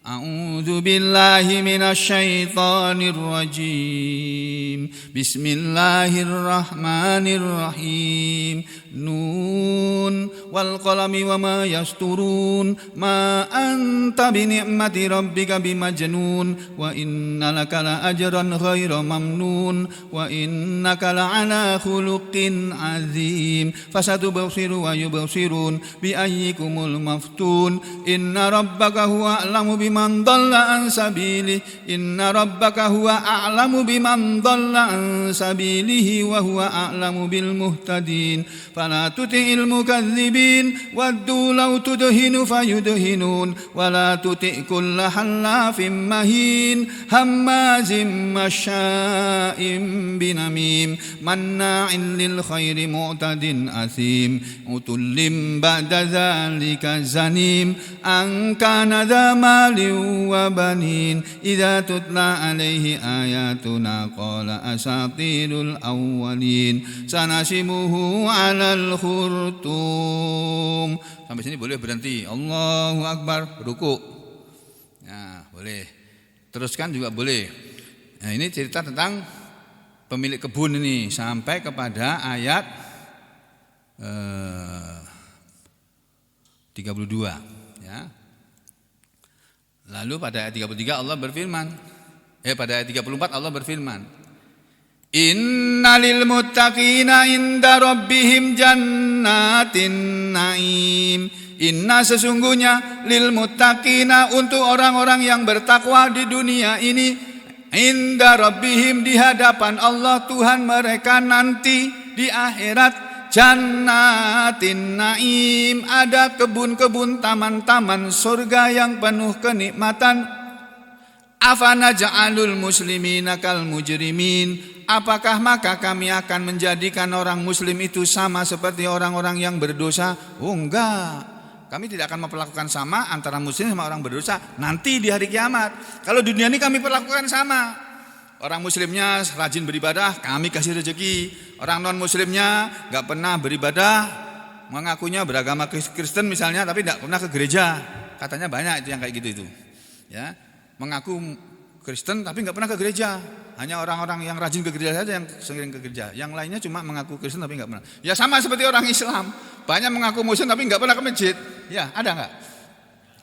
A'udzu billahi minasyaitonir rajim. Bismillahirrahmanirrahim. Nun wal qalami wama yasturun. Ma anta bi ni'mati rabbika bimajnun. Wa innalaka la ajran ghaira mamnun. Wa innaka la ala khuluqin azim. Fasatubsiru wa yubsirun bi ayyikumul maftun. Inna rabbaka huwa a'lamu biman dhalla an sabilihi. Inna rabbaka huwa a'lamu biman dhalla an sabilihi wa huwa a'lamu bil muhtadin. Fala tuti'il mukadzibin waddu law tudhinu fayudhinun wa la tuti' kulla halafin mahin hammazim masya'im binamim manna'in lil khairi mu'tadin athim utullim ba'da dzalika zanim an kana dza malin wa banin idza tutla alaihi ayatuna qala asatirul awwalin sanasimuhu alal khurtum. Sampai sini boleh berhenti. Allahu Akbar, ruku. Nah, boleh. Teruskan juga boleh. Nah, ini cerita tentang pemilik kebun ini sampai kepada ayat 32 ya. Lalu pada ayat 33 Allah berfirman, pada ayat 34 Allah berfirman, Innalil muttaqina inda rabbihim jannatin naim. Inna sesungguhnya lil muttaqina untuk orang-orang yang bertakwa di dunia ini, inda rabbihim di hadapan Allah Tuhan mereka nanti di akhirat, jannatin naim, ada kebun-kebun, taman-taman surga yang penuh kenikmatan. Afana ja'alul muslimina kal mujrimin. Apakah maka kami akan menjadikan orang muslim itu sama seperti orang-orang yang berdosa? Oh enggak. Kami tidak akan memperlakukan sama antara muslim sama orang berdosa nanti di hari kiamat. Kalau di dunia ini kami perlakukan sama. Orang muslimnya rajin beribadah, kami kasih rezeki. Orang non muslimnya nggak pernah beribadah, mengakunya beragama Kristen misalnya, tapi nggak pernah ke gereja. Katanya banyak itu yang kayak gitu itu. Ya, mengaku Kristen tapi nggak pernah ke gereja. Hanya orang-orang yang rajin ke gereja saja yang sering ke gereja. Yang lainnya cuma mengaku Kristen tapi nggak pernah. Ya sama seperti orang Islam, banyak mengaku Muslim tapi nggak pernah ke masjid. Ya ada nggak?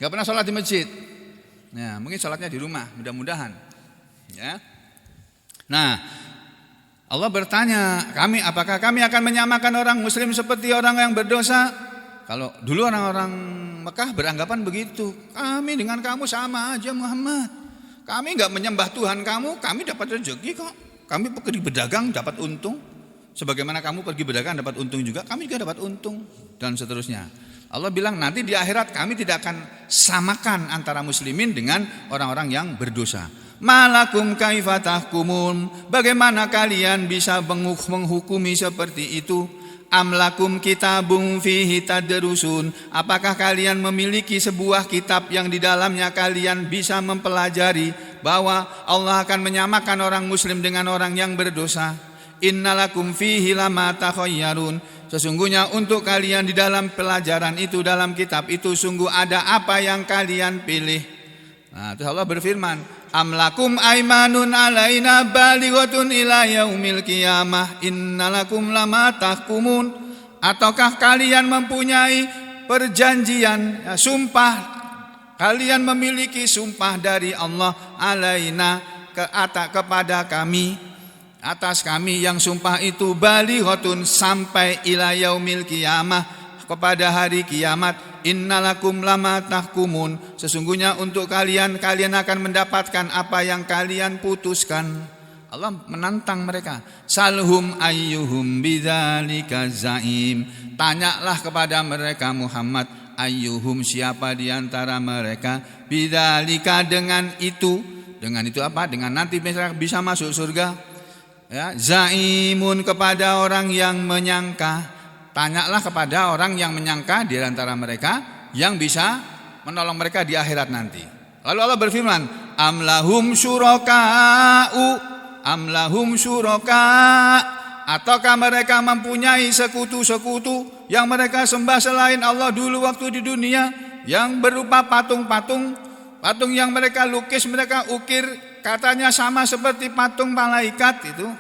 Nggak pernah sholat di masjid. Ya mungkin sholatnya di rumah, mudah-mudahan. Ya. Nah, Allah bertanya, apakah kami akan menyamakan orang muslim seperti orang yang berdosa? Kalau dulu orang-orang Mekah beranggapan begitu. Kami dengan kamu sama aja Muhammad. Kami enggak menyembah Tuhan kamu, kami dapat rezeki kok. Kami pergi berdagang dapat untung. Sebagaimana kamu pergi berdagang dapat untung juga, kami juga dapat untung. Dan seterusnya. Allah bilang nanti di akhirat kami tidak akan samakan antara muslimin dengan orang-orang yang berdosa. Malakum kaifa tahkumun, bagaimana kalian bisa menghukumi seperti itu? Amlakum kitabun fihi tadrusun, apakah kalian memiliki sebuah kitab yang di dalamnya kalian bisa mempelajari bahwa Allah akan menyamakan orang muslim dengan orang yang berdosa? Innalakum fihi lama takhayyarun, sesungguhnya untuk kalian di dalam pelajaran itu, dalam kitab itu sungguh ada apa yang kalian pilih. Nah, terus Allah berfirman, amlakum aimanun alaina balighatun ila yaumil qiyamah innalakum lama tahkumun, ataukah kalian mempunyai perjanjian, sumpah, kalian memiliki sumpah dari Allah alaina kepada kami, atas kami, yang sumpah itu balighatun sampai ila yaumil qiyamah, kepada hari kiamat. Innalakum lama tahkumun, sesungguhnya untuk kalian akan mendapatkan apa yang kalian putuskan. Allah menantang mereka. Salhum ayyuhum bidzalika zaim, tanyalah kepada mereka Muhammad, ayyuhum siapa di antara mereka, bidzalika dengan itu apa? Dengan nanti bisa masuk surga. Ya, zaimun kepada orang yang menyangka. Tanyalah kepada orang yang menyangka di antara mereka yang bisa menolong mereka di akhirat nanti. Lalu Allah berfirman, amlahum syuraka, ataukah mereka mempunyai sekutu-sekutu yang mereka sembah selain Allah dulu waktu di dunia, yang berupa patung yang mereka lukis, mereka ukir, katanya sama seperti patung malaikat itu.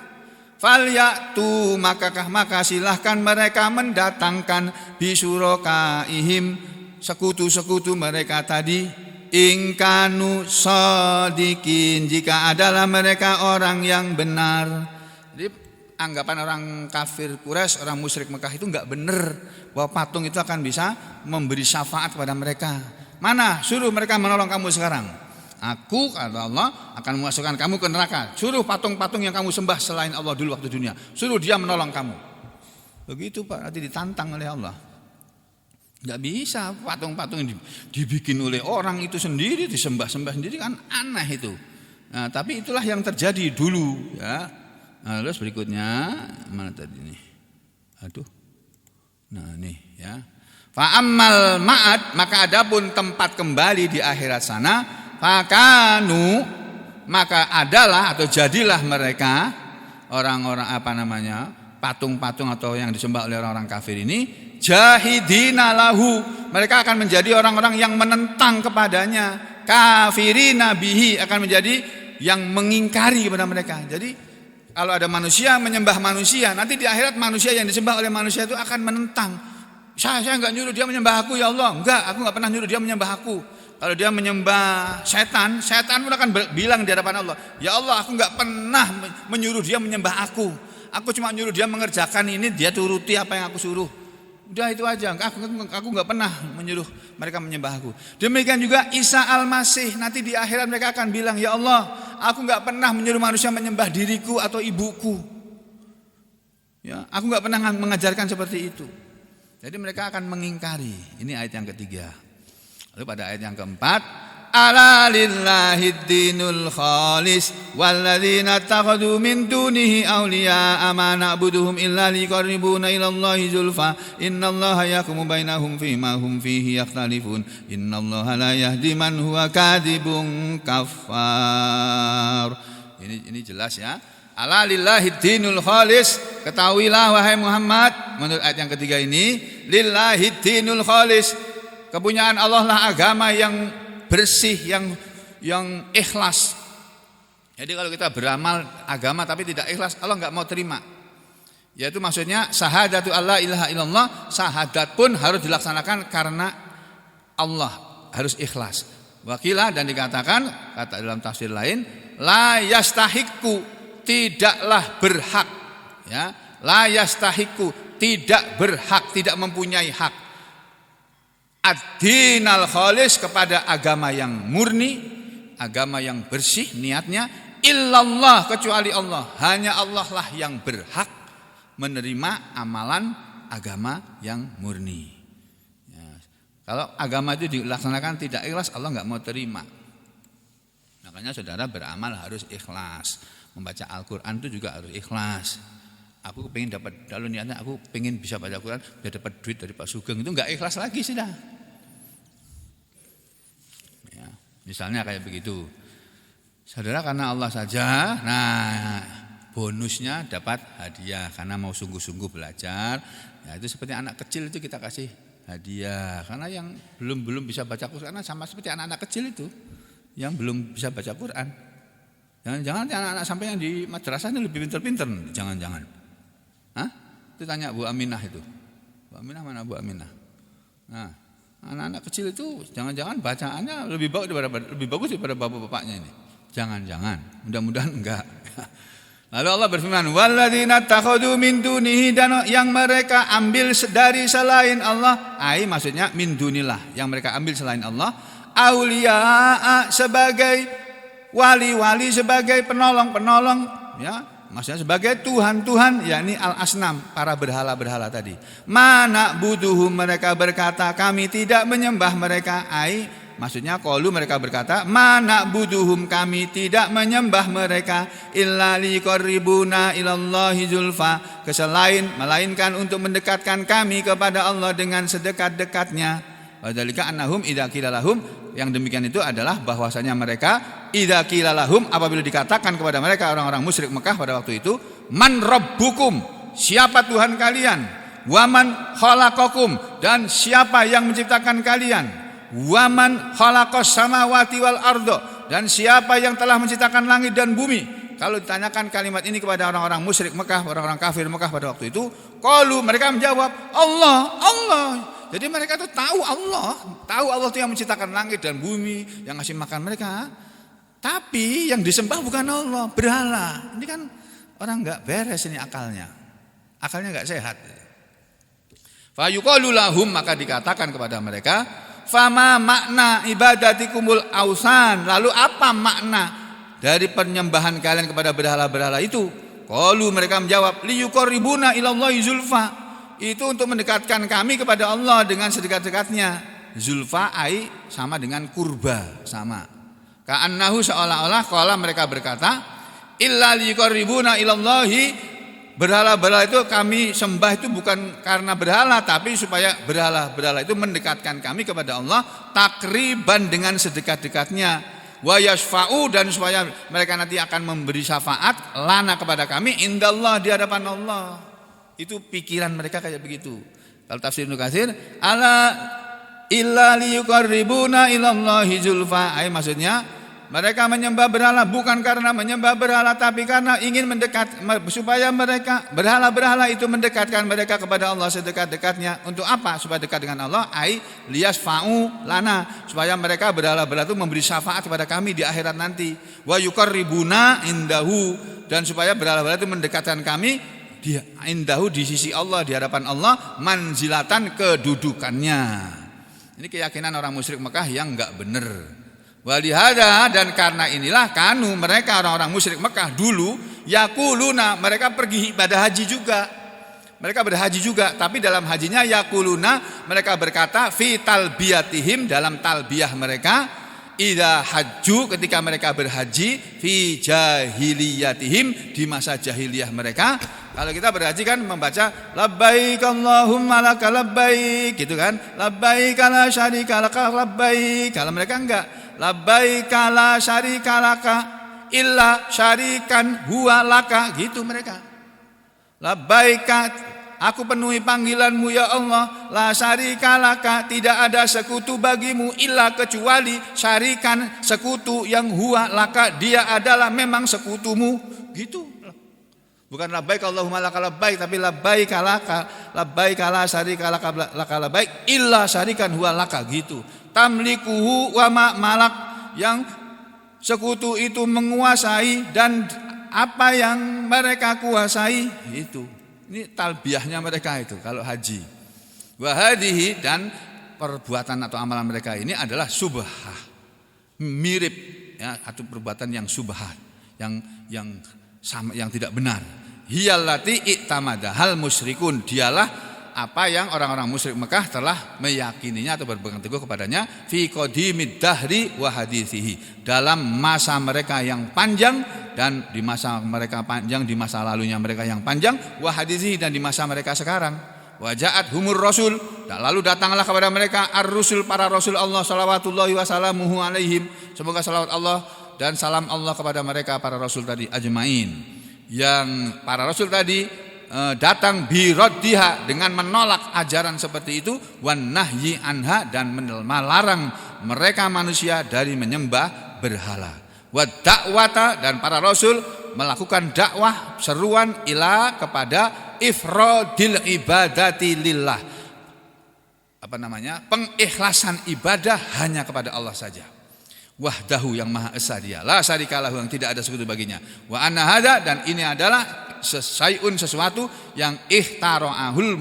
Falyatu, maka silahkan mereka mendatangkan bisurakaihim, sekutu-sekutu mereka tadi, ingkanu shadiqin, jika adalah mereka orang yang benar. Jadi anggapan orang kafir Quraisy, orang musyrik Mekah itu enggak benar bahwa patung itu akan bisa memberi syafaat kepada mereka. Mana? Suruh mereka menolong kamu sekarang. Aku, kata Allah, akan memasukkan kamu ke neraka. Suruh patung-patung yang kamu sembah selain Allah dulu waktu dunia, suruh dia menolong kamu. Begitu Pak, nanti ditantang oleh Allah. Gak bisa patung-patung yang dibikin oleh orang itu sendiri, disembah-sembah sendiri, kan aneh itu. Nah, tapi itulah yang terjadi dulu ya. Nah, terus berikutnya mana tadi nih? Aduh. Nah, nih ya. Fa'ammal ma'ad, maka adapun tempat kembali di akhirat sana, fakanu, maka adalah atau jadilah mereka orang-orang patung-patung atau yang disembah oleh orang-orang kafir ini, jahidina lahu, mereka akan menjadi orang-orang yang menentang kepadanya, kafirina bihi, akan menjadi yang mengingkari kepada mereka. Jadi kalau ada manusia menyembah manusia, nanti di akhirat manusia yang disembah oleh manusia itu akan menentang. Saya enggak nyuruh dia menyembah aku ya Allah. Enggak, aku enggak pernah nyuruh dia menyembah aku. Kalau dia menyembah setan pun akan bilang di hadapan Allah, ya Allah, aku enggak pernah menyuruh dia menyembah aku. Aku cuma nyuruh dia mengerjakan ini, dia turuti apa yang aku suruh. Udah itu aja. Aku enggak pernah menyuruh mereka menyembah aku. Demikian juga Isa Al-Masih, nanti di akhirat mereka akan bilang, ya Allah, aku enggak pernah menyuruh manusia menyembah diriku atau ibuku. Ya, aku enggak pernah mengajarkan seperti itu. Jadi mereka akan mengingkari. Ini ayat yang ketiga. Lalu pada ayat yang keempat, ala lillahid dinul khalis walladzina takhadu min dunihi awliya ma na'buduhum illa liqarribuna ila Allahi zulfa innallaha yahkumu bainahum fima hum fihi yakhtalifun innallaha la yahdi man huwa kadhibun kafar. Ini jelas ya. Ala lillahi dinul khalis. Ketahuilah wahai Muhammad, menurut ayat yang ketiga ini, lillahi dinul khalis. Kepunyaan Allah lah agama yang bersih, yang ikhlas. Jadi kalau kita beramal agama tapi tidak ikhlas, Allah enggak mau terima. Yaitu maksudnya syahadatu alla ilaha illallah, syahadat pun harus dilaksanakan karena Allah, harus ikhlas. Wakilah dan dikatakan kata dalam tafsir lain, la yastahiqu, tidaklah berhak, ya, la yastahiqu, tidak berhak, tidak mempunyai hak, ad-dinal khalis, kepada agama yang murni, agama yang bersih niatnya, illallah, kecuali Allah. Hanya Allah lah yang berhak menerima amalan agama yang murni. Ya, kalau agama itu dilaksanakan tidak ikhlas, Allah enggak mau terima. Makanya saudara beramal harus ikhlas. Membaca Al-Quran itu juga harus ikhlas. Aku pengen dapat, kalau niatnya aku pengen bisa baca Al-Quran biar dapat duit dari Pak Sugeng, itu enggak ikhlas lagi sudah. Ya, misalnya kayak begitu. Saudara karena Allah saja, nah bonusnya dapat hadiah karena mau sungguh-sungguh belajar. Ya, itu seperti anak kecil itu kita kasih hadiah. Karena yang belum bisa baca Quran sama seperti anak-anak kecil itu yang belum bisa baca Quran. Jangan-jangan anak-anak sampai yang di madrasah ini lebih pintar-pintar, jangan-jangan. Hah? Itu tanya Bu Aminah itu. Bu Aminah mana Bu Aminah? Nah, anak-anak kecil itu jangan-jangan bacaannya lebih bagus daripada bapak-bapaknya ini. Jangan-jangan, mudah-mudahan enggak. Lalu Allah berfirman, walladzina takhadu min dunihi, dan yang mereka ambil dari selain Allah, maksudnya min dunillah, yang mereka ambil selain Allah, auliya, sebagai wali-wali, sebagai penolong-penolong, ya, maksudnya sebagai Tuhan-Tuhan, yakni al-asnam, para berhala-berhala tadi. Mana buduhum, mereka berkata kami tidak menyembah mereka, maksudnya qalu, mereka berkata, mana buduhum, kami tidak menyembah mereka, illa liqarribuna ilallahi zulfa, melainkan untuk mendekatkan kami kepada Allah dengan sedekat-dekatnya. Wadzalika annahum idza qila lahum, yang demikian itu adalah bahwasanya mereka idza qila lahum, apabila dikatakan kepada mereka orang-orang musyrik Mekah pada waktu itu, man rabbukum, siapa Tuhan kalian, waman khalaqakum, dan siapa yang menciptakan kalian, waman khalaqas samawati wal ardo, dan siapa yang telah menciptakan langit dan bumi. Kalau ditanyakan kalimat ini kepada orang-orang musyrik Mekah, orang-orang kafir Mekah pada waktu itu, qalu, mereka menjawab, Allah, Allah. Jadi mereka itu tahu Allah itu yang menciptakan langit dan bumi, yang ngasih makan mereka. Tapi yang disembah bukan Allah, berhala. Ini kan orang enggak beres ini akalnya enggak sehat. Fa yuqalu lahum, maka dikatakan kepada mereka, fama makna ibadatikumul ausan, lalu apa makna dari penyembahan kalian kepada berhala-berhala itu? Qalu, mereka menjawab, liyuqarribuna ilallahi zulfa, itu untuk mendekatkan kami kepada Allah dengan sedekat-dekatnya. Zulfa sama dengan kurba, sama. Ka'annahu, seolah-olah qala, mereka berkata, illa liyuqarribuna ilallahi, berhala-berhala itu kami sembah itu bukan karena berhala, tapi supaya berhala-berhala itu mendekatkan kami kepada Allah, takriban, dengan sedekat-dekatnya, wa yasfa'u, dan supaya mereka nanti akan memberi syafaat lana kepada kami indallah, di hadapan Allah. Itu pikiran mereka kayak begitu. Kalau tafsir Ibnu Katsir, ala illa liyuqarribuna ilallahi zulfa, maksudnya mereka menyembah berhala bukan karena menyembah berhala, tapi karena ingin supaya mereka berhala-berhala itu mendekatkan mereka kepada Allah sedekat-dekatnya. Untuk apa? Supaya dekat dengan Allah, liyasfa'u lana, supaya mereka berhala-berhala itu memberi syafaat kepada kami di akhirat nanti. Wa yuqarribuna indahu, dan supaya berhala-berhala itu mendekatkan kami indahu, di sisi Allah, di hadapan Allah, manzilatan, kedudukannya. Ini keyakinan orang musyrik Mekah yang enggak benar. Walihada, dan karena inilah kanu, mereka orang-orang musyrik Mekah dulu, yakuluna, mereka pergi ibadah haji juga. Mereka berhaji juga, tapi dalam hajinya yakuluna, mereka berkata fi talbiyatihim, dalam talbiyah mereka, idza hajju, ketika mereka berhaji, fi jahiliyatihim, di masa jahiliyah mereka. Kalau kita berhaji kan membaca labbaik Allahumma laka labbaik, gitu kan, labbaik la syarika laka labbaik. Kalau mereka enggak, labbaik la syarika laka illa syarikan huwa laka, gitu mereka. Labbaika, aku penuhi panggilanmu ya Allah, la syarika laka, tidak ada sekutu bagimu, illa kecuali syarikan, sekutu yang huwa laka, dia adalah memang sekutumu, gitu. Bukan labbaik Allahumma laka labbaik, tapi labbaik la syarika laka labbaik illa syarikan huwa laka, gitu. Tamlikuhu wa ma malak, yang sekutu itu menguasai dan apa yang mereka kuasai, itu. Ini talbiyahnya mereka itu kalau haji. Wa hadhihi, dan perbuatan atau amalan mereka ini adalah subhah, mirip ya, atau perbuatan yang subhat, yang sama, yang tidak benar. Hiyallati i'tamadahal musyrikun, dialah apa yang orang-orang musyrik Mekah telah meyakininya atau berpegang teguh kepadanya fi qadimid dahri wa hadithihi, dalam masa mereka yang panjang dan di masa mereka panjang, di masa lalunya mereka yang panjang, wa hadithihi, dan di masa mereka sekarang. Wa ja'at humur rasul, dan lalu datanglah kepada mereka ar-rusul, para rasul Allah salawatullahi wa salamuhu alaihim, semoga salawat Allah dan salam Allah kepada mereka para rasul tadi ajmain. Yang para rasul tadi datang biroddiha, dengan menolak ajaran seperti itu, wan nahyi anha, dan melarang mereka manusia dari menyembah berhala. Wa da'wata, dan para rasul melakukan dakwah seruan ila kepada ifradil ibadati lillah, pengikhlasan ibadah hanya kepada Allah saja. Wahdahu, yang maha esa dia, la syarikalahu, yang tidak ada sekutu baginya. Wa anna hada, dan ini adalah sesuatu yang ihtara'ahul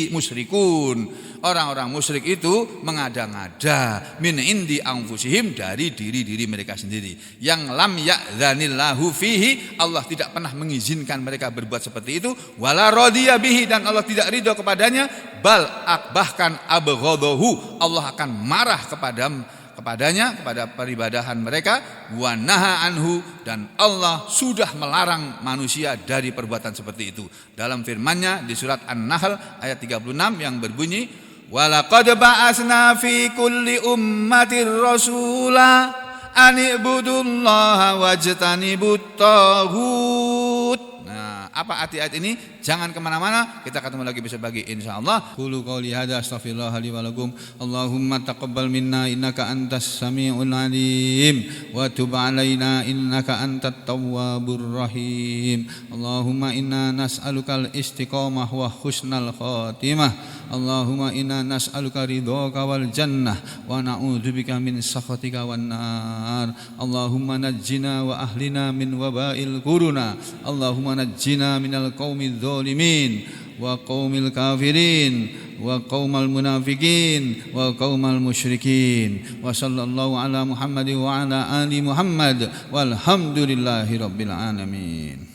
musyrikun, orang-orang musyrik itu mengada-ngada min indi anfusihim, dari diri-diri mereka sendiri, yang lam ya'dzanillahu fihi, Allah tidak pernah mengizinkan mereka berbuat seperti itu, wala radiya bihi, dan Allah tidak ridho kepadanya, bahkan abghadahu, Allah akan marah kepadanya, kepada peribadahan mereka, wa naha anhu, dan Allah sudah melarang manusia dari perbuatan seperti itu dalam firman-Nya di surat An-Nahl ayat 36 yang berbunyi, walaqad ba'atsna fi kulli ummatir rasula an ibudullaha wajtanibut taghut. Nah, apa arti ayat ini? Jangan kemana-mana, kita ketemu lagi besok pagi insyaallah. Qulu qouli hadza astaghfirullah li wa lakum. Allahumma taqabbal minna innaka antas samiul alim wa tub alaina innaka antat tawwabur rahim. Allahumma inna nas'alukal istiqamah wa husnal khatimah. Allahumma inna nas'aluka ridhaka wal jannah wa na'udzubika min sakhatika wan nar. Allahumma najjina wa ahlina min wabail quruna. Allahumma najjina minal qaumidz zalimin wa qaumil kafirin wa qaumal munafiqin wa qaumal musyrikin. Wa sallallahu ala Muhammad wa ala ali Muhammad walhamdulillahi rabbil alamin.